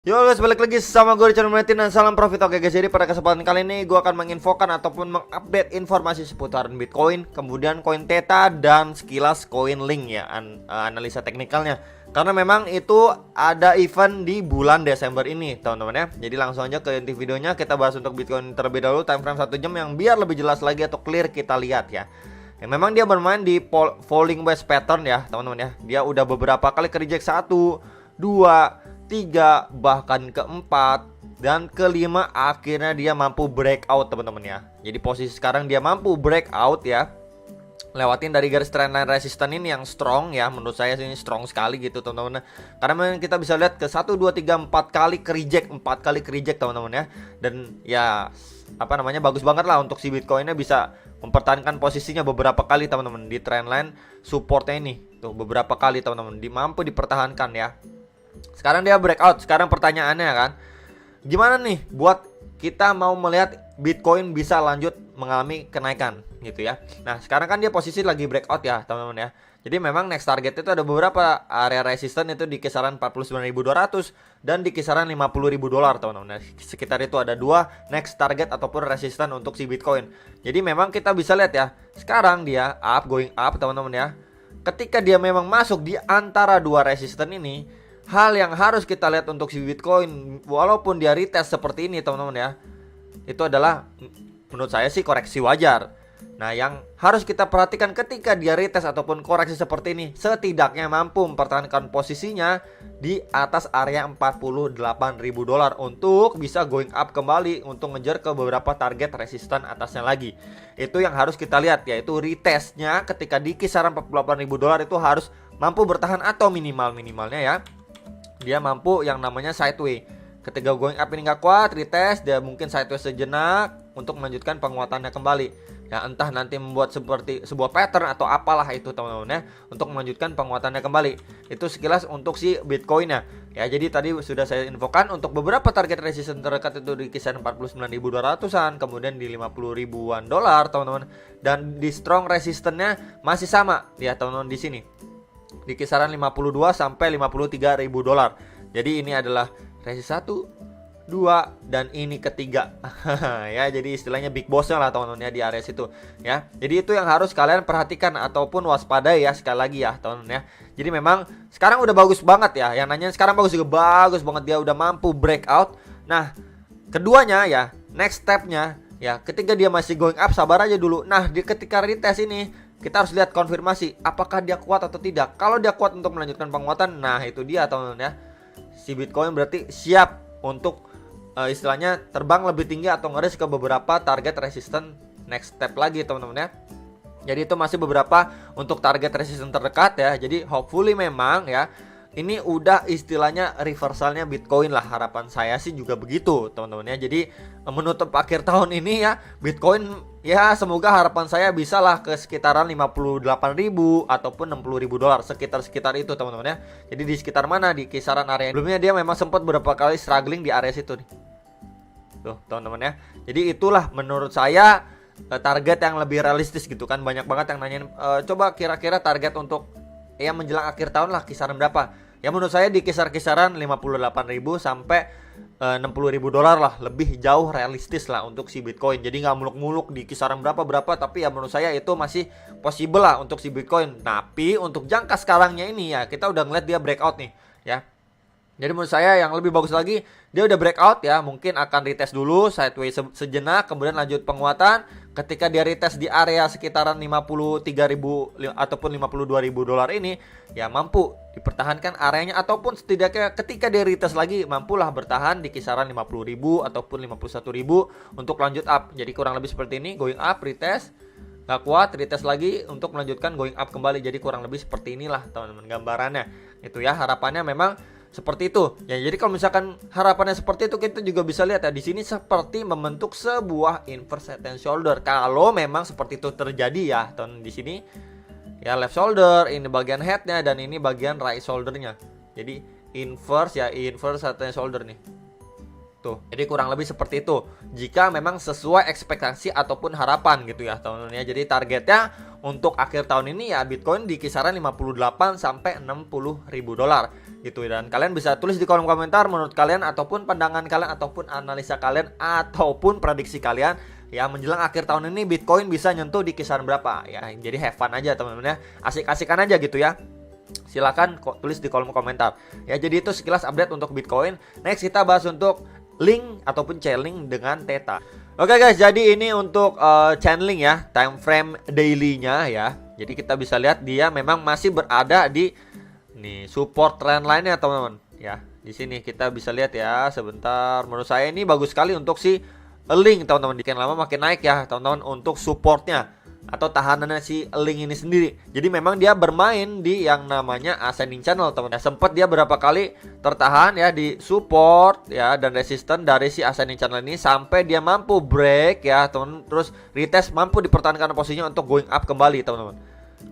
Yo guys, balik lagi sama gue di channel Martin dan salam profit. Oke guys, jadi pada kesempatan kali ini gue akan menginfokan ataupun mengupdate informasi seputaran Bitcoin, kemudian koin Theta dan sekilas koin Link ya, analisa teknikalnya. Karena memang itu ada event di bulan Desember ini teman-teman ya. Jadi langsung aja ke inti videonya, kita bahas untuk Bitcoin terlebih dahulu, time frame 1 jam yang biar lebih jelas lagi atau clear kita lihat ya. Memang dia bermain di falling wedge pattern ya teman-teman ya. Dia udah beberapa kali ke reject 1, 2, 3, bahkan keempat dan kelima akhirnya dia mampu breakout teman-teman ya. Jadi posisi sekarang dia mampu breakout ya, lewatin dari garis trendline resisten ini yang strong ya. Menurut saya ini strong sekali gitu teman-teman. Karena kita bisa lihat ke 1, 2, 3, 4 kali ke reject, 4 kali ke reject teman-teman ya. Dan ya apa namanya, bagus banget lah untuk si Bitcoinnya bisa mempertahankan posisinya beberapa kali teman-teman di trendline supportnya ini. Tuh beberapa kali teman-teman mampu dipertahankan ya. Sekarang dia breakout. Sekarang pertanyaannya kan, gimana nih buat kita mau melihat Bitcoin bisa lanjut mengalami kenaikan gitu ya. Nah sekarang kan dia posisi lagi breakout ya teman-teman ya. Jadi memang next target itu ada beberapa area resisten itu di kisaran 49.200 dan di kisaran 50.000 dolar teman-teman. Nah, sekitar itu ada dua next target ataupun resisten untuk si Bitcoin. Jadi memang kita bisa lihat ya, sekarang dia going up teman-teman ya. Ketika dia memang masuk di antara dua resisten ini, hal yang harus kita lihat untuk si Bitcoin, walaupun dia retest seperti ini teman-teman ya, itu adalah menurut saya sih koreksi wajar. Nah yang harus kita perhatikan ketika dia retest ataupun koreksi seperti ini, setidaknya mampu mempertahankan posisinya di atas area 48.000 dolar untuk bisa going up kembali untuk ngejar ke beberapa target resisten atasnya lagi. Itu yang harus kita lihat, yaitu retestnya ketika di kisaran 48.000 dolar itu harus mampu bertahan atau minimalnya ya, dia mampu yang namanya sideway. Ketika going up ini nggak kuat, retest, dia mungkin sideways sejenak untuk melanjutkan penguatannya kembali. Ya entah nanti membuat seperti sebuah pattern atau apalah itu teman-teman ya, untuk melanjutkan penguatannya kembali. Itu sekilas untuk si Bitcoinnya. Ya jadi tadi sudah saya infokan untuk beberapa target resistance terdekat itu di kisaran 49.200-an, kemudian di 50 ribuan dolar teman-teman. Dan di strong resistance-nya masih sama ya teman-teman di sini, di kisaran 52 sampai 53 ribu dolar. Jadi ini adalah resisten 1, 2 dan ini ketiga. Ya, jadi istilahnya big bossnya lah teman-teman ya di area situ ya. Jadi itu yang harus kalian perhatikan ataupun waspadai ya, sekali lagi ya teman-teman ya. Jadi memang sekarang udah bagus banget ya. Yang nanya sekarang bagus juga, bagus banget, dia udah mampu breakout. Nah, keduanya ya, next stepnya ya, ketika dia masih going up sabar aja dulu. Nah, di ketika retest ini kita harus lihat konfirmasi apakah dia kuat atau tidak. Kalau dia kuat untuk melanjutkan penguatan, nah itu dia teman-teman ya, si Bitcoin berarti siap untuk istilahnya terbang lebih tinggi atau ngeris ke beberapa target resisten next step lagi teman-teman ya. Jadi itu masih beberapa untuk target resisten terdekat ya. Jadi hopefully memang ya, ini udah istilahnya reversalnya Bitcoin lah, harapan saya sih juga begitu teman-teman ya. Jadi menutup akhir tahun ini ya, Bitcoin ya semoga harapan saya bisa lah ke sekitaran 58.000 ataupun 60.000 dolar, sekitar itu teman-teman ya. Jadi di sekitar mana, di kisaran area sebelumnya dia memang sempat beberapa kali struggling di area situ nih. Tuh teman-teman ya. Jadi itulah menurut saya target yang lebih realistis gitu kan. Banyak banget yang nanyain coba kira-kira target untuk yang menjelang akhir tahun lah kisaran berapa. Ya menurut saya di kisaran 58.000 sampai 60.000 dolar lah, lebih jauh realistis lah untuk si Bitcoin. Jadi nggak muluk-muluk di kisaran berapa, tapi ya menurut saya itu masih possible lah untuk si Bitcoin. Tapi untuk jangka sekarangnya ini ya, kita udah ngeliat dia breakout nih ya. Jadi menurut saya yang lebih bagus lagi, dia udah breakout ya, mungkin akan retest dulu sideways sejenak, kemudian lanjut penguatan. Ketika dia retest di area sekitaran 53.000 ataupun 52.000 dolar ini, ya mampu dipertahankan areanya, ataupun setidaknya ketika dia retest lagi mampulah bertahan di kisaran 50.000 ataupun 51.000 untuk lanjut up. Jadi kurang lebih seperti ini, going up, retest, gak kuat, retest lagi untuk melanjutkan going up kembali. Jadi kurang lebih seperti inilah teman-teman gambarannya. Itu ya, harapannya memang seperti itu. Ya jadi kalau misalkan harapannya seperti itu, kita juga bisa lihat ya di sini seperti membentuk sebuah inverse head and shoulder. Kalau memang seperti itu terjadi ya, teman di sini ya left shoulder, ini bagian headnya dan ini bagian right shouldernya. Jadi inverse ya, inverse head and shoulder nih. Tuh, jadi kurang lebih seperti itu. Jika memang sesuai ekspektasi ataupun harapan gitu ya teman-teman ya. Jadi targetnya untuk akhir tahun ini ya Bitcoin di kisaran 58 sampai 60 ribu dolar gitu. Dan kalian bisa tulis di kolom komentar menurut kalian ataupun pandangan kalian ataupun analisa kalian ataupun prediksi kalian ya menjelang akhir tahun ini Bitcoin bisa nyentuh di kisaran berapa ya. Jadi have fun aja teman-teman ya, asik-asikan aja gitu ya. Silakan tulis di kolom komentar ya. Jadi itu sekilas update untuk Bitcoin. Next kita bahas untuk link ataupun Chainlink dengan Theta. Oke guys, jadi ini untuk Chainlink ya, time frame daily-nya ya. Jadi kita bisa lihat dia memang masih berada di nih support trend line-nya teman-teman ya. Di sini kita bisa lihat ya, sebentar. Menurut saya ini bagus sekali untuk si link teman-teman. Makin lama makin naik ya teman-teman untuk supportnya atau tahanannya si link ini sendiri. Jadi memang dia bermain di yang namanya ascending channel teman-teman. Sempat dia berapa kali tertahan ya di support ya dan resisten dari si ascending channel ini sampai dia mampu break ya teman-teman. Terus retest mampu dipertahankan posisinya untuk going up kembali teman-teman.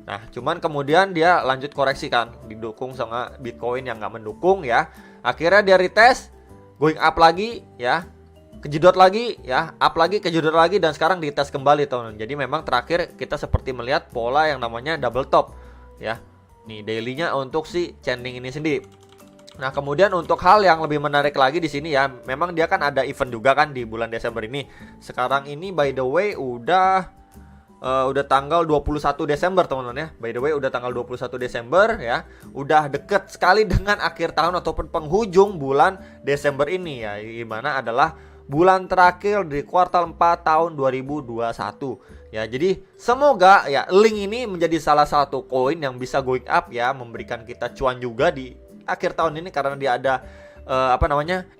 Nah cuman kemudian dia lanjut koreksi kan, didukung sama Bitcoin yang nggak mendukung ya. Akhirnya dia retest, going up lagi ya, kejedot lagi ya, up lagi, kejedot lagi, dan sekarang dites kembali teman-teman. Jadi memang terakhir kita seperti melihat pola yang namanya double top ya. Nih daily-nya untuk si Chainlink ini sendiri. Nah kemudian untuk hal yang lebih menarik lagi di sini ya, memang dia kan ada event juga kan di bulan Desember ini. Sekarang ini by the way udah tanggal 21 Desember teman-teman ya. By the way udah tanggal 21 Desember ya. Udah deket sekali dengan akhir tahun ataupun penghujung bulan Desember ini ya. Gimana adalah bulan terakhir di kuartal 4 tahun 2021 ya. Jadi semoga ya link ini menjadi salah satu koin yang bisa going up ya, memberikan kita cuan juga di akhir tahun ini karena dia ada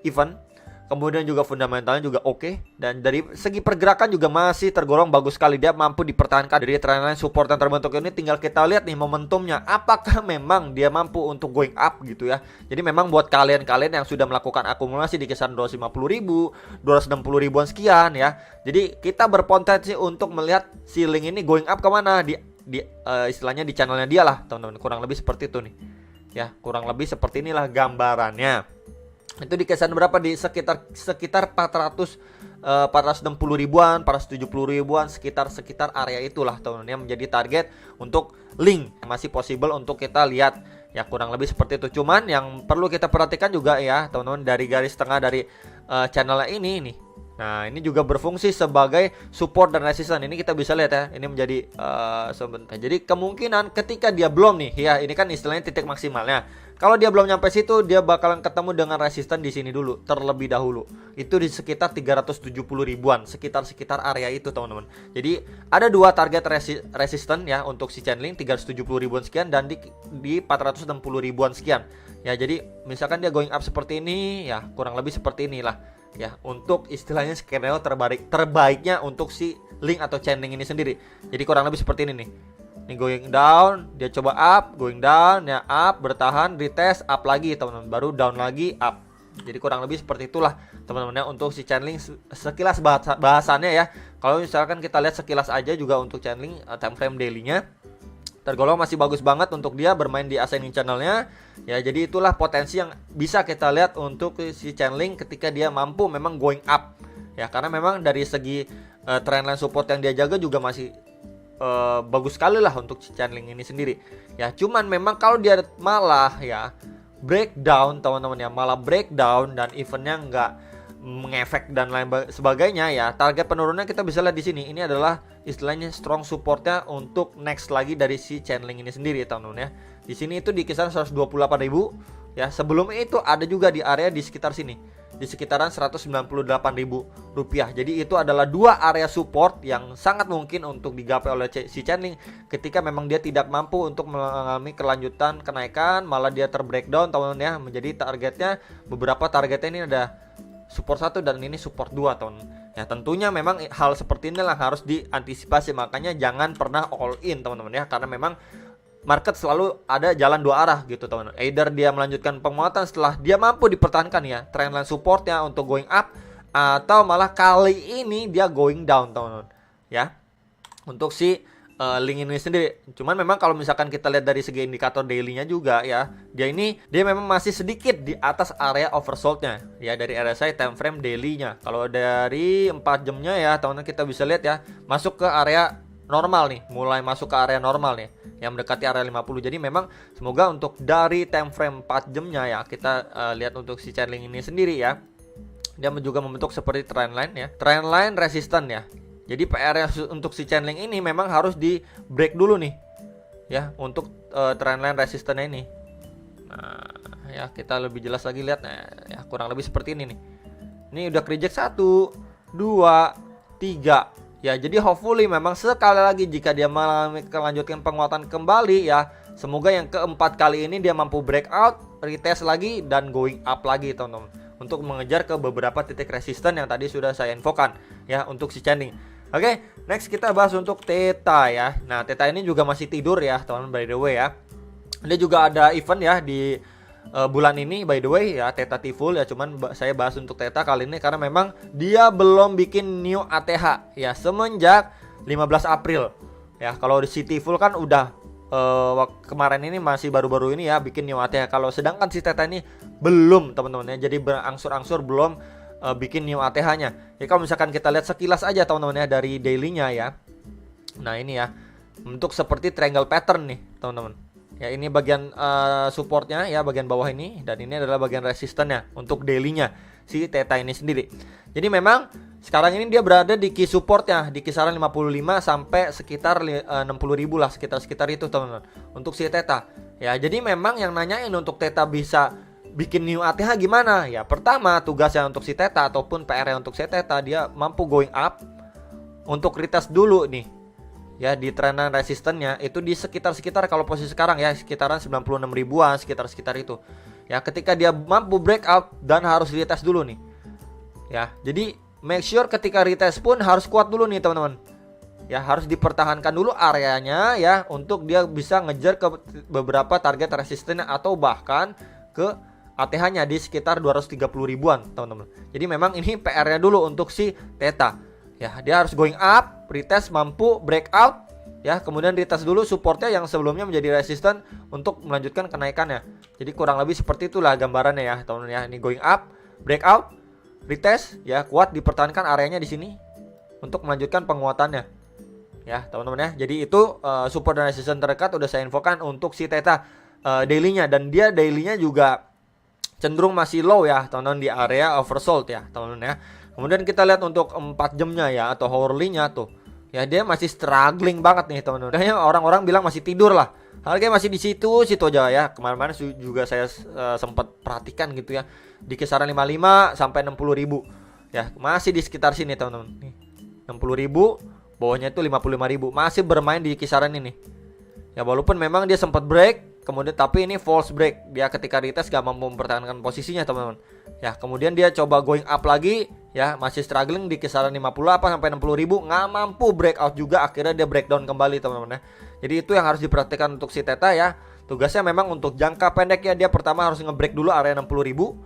event. Kemudian juga fundamentalnya juga oke. Dan dari segi pergerakan juga masih tergolong bagus sekali. Dia mampu dipertahankan dari trendline support yang terbentuk ini. Tinggal kita lihat nih momentumnya, apakah memang dia mampu untuk going up gitu ya. Jadi memang buat kalian-kalian yang sudah melakukan akumulasi di kisaran 250 ribu, 260 ribuan sekian ya. Jadi kita berpotensi untuk melihat si link ini going up kemana istilahnya di channelnya dia lah teman-teman. Kurang lebih seperti itu nih ya. Kurang lebih seperti inilah gambarannya. Itu di kisaran berapa, di sekitar 460 ribuan, 470 ribuan, sekitar area itulah teman-teman yang menjadi target untuk link. Masih possible untuk kita lihat ya, kurang lebih seperti itu. Cuman yang perlu kita perhatikan juga ya teman-teman, dari garis tengah dari channelnya ini nih. Nah ini juga berfungsi sebagai support dan resistance. Ini kita bisa lihat ya, ini menjadi sebentar. Jadi kemungkinan ketika dia belum nih ya, ini kan istilahnya titik maksimalnya. Kalau dia belum nyampe situ, dia bakalan ketemu dengan resisten di sini dulu terlebih dahulu. Itu di sekitar 370 ribuan, sekitar area itu teman-teman. Jadi ada dua target resisten ya untuk si Chainlink, 370 ribuan sekian dan di 460 ribuan sekian. Ya jadi misalkan dia going up seperti ini ya, kurang lebih seperti inilah ya untuk istilahnya skenario terbaiknya untuk si link atau Chainlink ini sendiri. Jadi kurang lebih seperti ini nih. Ini going down, dia coba up, going down, ya up, bertahan, retest, up lagi teman-teman, baru down lagi, up. Jadi kurang lebih seperti itulah teman-teman ya untuk si Chainlink sekilas bahasannya ya. Kalau misalkan kita lihat sekilas aja juga untuk Chainlink time frame daily-nya tergolong masih bagus banget untuk dia bermain di ascending channel-nya. Ya jadi itulah potensi yang bisa kita lihat untuk si Chainlink ketika dia mampu memang going up. Ya karena memang dari segi trendline support yang dia jaga juga masih bagus sekali lah untuk Chainlink ini sendiri. Ya cuman memang kalau dia malah ya breakdown teman-teman ya, malah breakdown dan eventnya nggak mengefek dan lain sebagainya ya, target penurunnya kita bisa lihat di sini. Ini adalah istilahnya strong supportnya untuk next lagi dari si Chainlink ini sendiri teman-teman ya. Di sini itu di kisaran 128.000 ya. Sebelumnya itu ada juga di area di sekitar sini, di sekitaran Rp198.000. Jadi itu adalah dua area support yang sangat mungkin untuk digapai oleh si Chainlink ketika memang dia tidak mampu untuk mengalami kelanjutan kenaikan, malah dia terbreakdown teman-teman ya. Menjadi targetnya, beberapa targetnya ini ada support 1 dan ini support 2 teman. Ya tentunya memang hal seperti inilah harus diantisipasi, makanya jangan pernah all in teman-teman ya, karena memang market selalu ada jalan dua arah gitu teman-teman. Either dia melanjutkan penguatan setelah dia mampu dipertahankan ya trendline supportnya untuk going up, atau malah kali ini dia going down teman-teman ya untuk si link ini sendiri. Cuman memang kalau misalkan kita lihat dari segi indikator daily-nya juga ya, dia memang masih sedikit di atas area oversold-nya ya dari RSI time frame daily-nya. Kalau dari 4 jamnya ya teman-teman kita bisa lihat ya, masuk ke area normal nih, mulai masuk ke area normal nih, yang mendekati area 50. Jadi memang semoga untuk dari time frame 4 jamnya ya, kita lihat untuk si Chainlink ini sendiri ya, dia juga membentuk seperti trendline ya, trendline resistant ya. Jadi PR untuk si Chainlink ini memang harus di break dulu nih ya, untuk trendline resistance ini. Nah ya, kita lebih jelas lagi lihat, nah ya kurang lebih seperti ini nih. Ini udah reject 1, 2, 3 ya. Jadi hopefully memang sekali lagi jika dia melanjutkan penguatan kembali ya, semoga yang keempat kali ini dia mampu breakout, retest lagi, dan going up lagi teman-teman, untuk mengejar ke beberapa titik resisten yang tadi sudah saya infokan ya untuk si Chainlink. Oke, next kita bahas untuk Theta ya. Nah, Theta ini juga masih tidur ya teman-teman, by the way ya. Dia juga ada event ya di bulan ini by the way ya, Theta T-Full ya. Cuman saya bahas untuk Theta kali ini karena memang dia belum bikin new ATH ya semenjak 15 April ya. Kalau di T-Full kan udah kemarin ini masih baru-baru ini ya bikin new ATH. Kalau sedangkan si Theta ini belum teman-teman ya. Jadi berangsur-angsur belum bikin new ATH-nya. Ya kalau misalkan kita lihat sekilas aja teman-teman ya dari daily-nya ya. Nah, ini ya. Bentuk seperti triangle pattern nih, teman-teman. Ya, ini bagian supportnya ya, bagian bawah ini, dan ini adalah bagian resistannya untuk daily-nya si Theta ini sendiri. Jadi memang sekarang ini dia berada di key supportnya di kisaran 55 sampai sekitar 60.000 lah, sekitar itu teman-teman untuk si Theta. Ya, jadi memang yang nanyain untuk Theta bisa bikin new ATH gimana? Ya, pertama tugasnya untuk si Theta ataupun PR-nya untuk si Theta, dia mampu going up untuk retest dulu nih. Ya, di trendline resistennya itu di sekitar kalau posisi sekarang ya sekitaran 96 ribuan, sekitar itu. Ya, ketika dia mampu breakout dan harus retest dulu nih. Ya, jadi make sure ketika retest pun harus kuat dulu nih teman-teman. Ya, harus dipertahankan dulu areanya ya untuk dia bisa ngejar ke beberapa target resistennya atau bahkan ke ATH-nya di sekitar 230 ribuan teman-teman. Jadi memang ini PR-nya dulu untuk si Theta. Ya, dia harus going up, retest, mampu breakout ya, kemudian retest dulu supportnya yang sebelumnya menjadi resisten untuk melanjutkan kenaikannya. Jadi kurang lebih seperti itulah gambarannya ya teman-teman ya. Ini going up, breakout, retest ya, kuat, dipertahankan areanya di sini untuk melanjutkan penguatannya. Ya, teman-teman ya. Jadi itu support dan resisten terdekat udah saya infokan untuk si Theta daily-nya, dan dia daily-nya juga cenderung masih low ya teman-teman, di area oversold ya teman-teman ya. Kemudian kita lihat untuk 4 jamnya ya atau hourly-nya tuh. Ya, dia masih struggling banget nih teman-teman. Kayaknya orang-orang bilang masih tidur lah. Harganya masih di situ aja ya. Kemarin-kemarin juga saya sempat perhatikan gitu ya. Di kisaran 55 sampai 60 ribu. Ya, masih di sekitar sini teman-teman. Nih, 60 ribu, bawahnya itu 55 ribu. Masih bermain di kisaran ini. Ya, walaupun memang dia sempat break, kemudian tapi ini false break. Dia ketika retest gak mampu mempertahankan posisinya teman-teman. Ya, kemudian dia coba going up lagi ya, masih struggling di kisaran 58 sampai 60 ribu, nggak mampu breakout juga, akhirnya dia breakdown kembali teman-teman ya. Jadi itu yang harus diperhatikan untuk si Theta ya. Tugasnya memang untuk jangka pendek ya, dia pertama harus nge-break dulu area 60 ribu,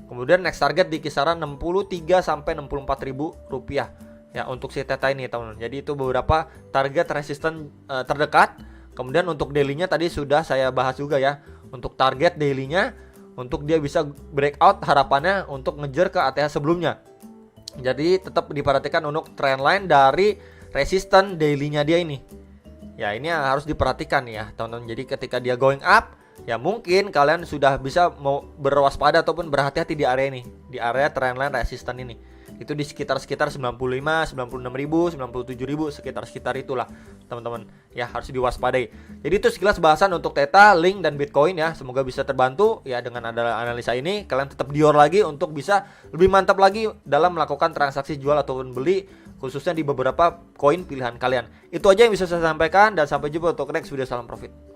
kemudian next target di kisaran 63 sampai 64 ribu rupiah ya untuk si Theta ini teman-teman. Jadi itu beberapa target resisten terdekat. Kemudian untuk daily-nya tadi sudah saya bahas juga ya, untuk target daily-nya untuk dia bisa breakout, harapannya untuk ngejar ke ATH sebelumnya. Jadi tetap diperhatikan untuk trendline dari resisten daily-nya dia ini. Ya, ini harus diperhatikan ya teman-teman. Jadi ketika dia going up, ya mungkin kalian sudah bisa mau berwaspada ataupun berhati-hati di area ini, di area trendline resisten ini. Itu di sekitar 95, 96 ribu, 97 ribu, sekitar itulah teman-teman. Ya, harus diwaspadai. Jadi itu sekilas bahasan untuk Theta, Link, dan Bitcoin ya. Semoga bisa terbantu ya dengan ada analisa ini. Kalian tetap dior lagi untuk bisa lebih mantap lagi dalam melakukan transaksi jual ataupun beli, khususnya di beberapa koin pilihan kalian. Itu aja yang bisa saya sampaikan, dan sampai jumpa untuk next video. Salam profit.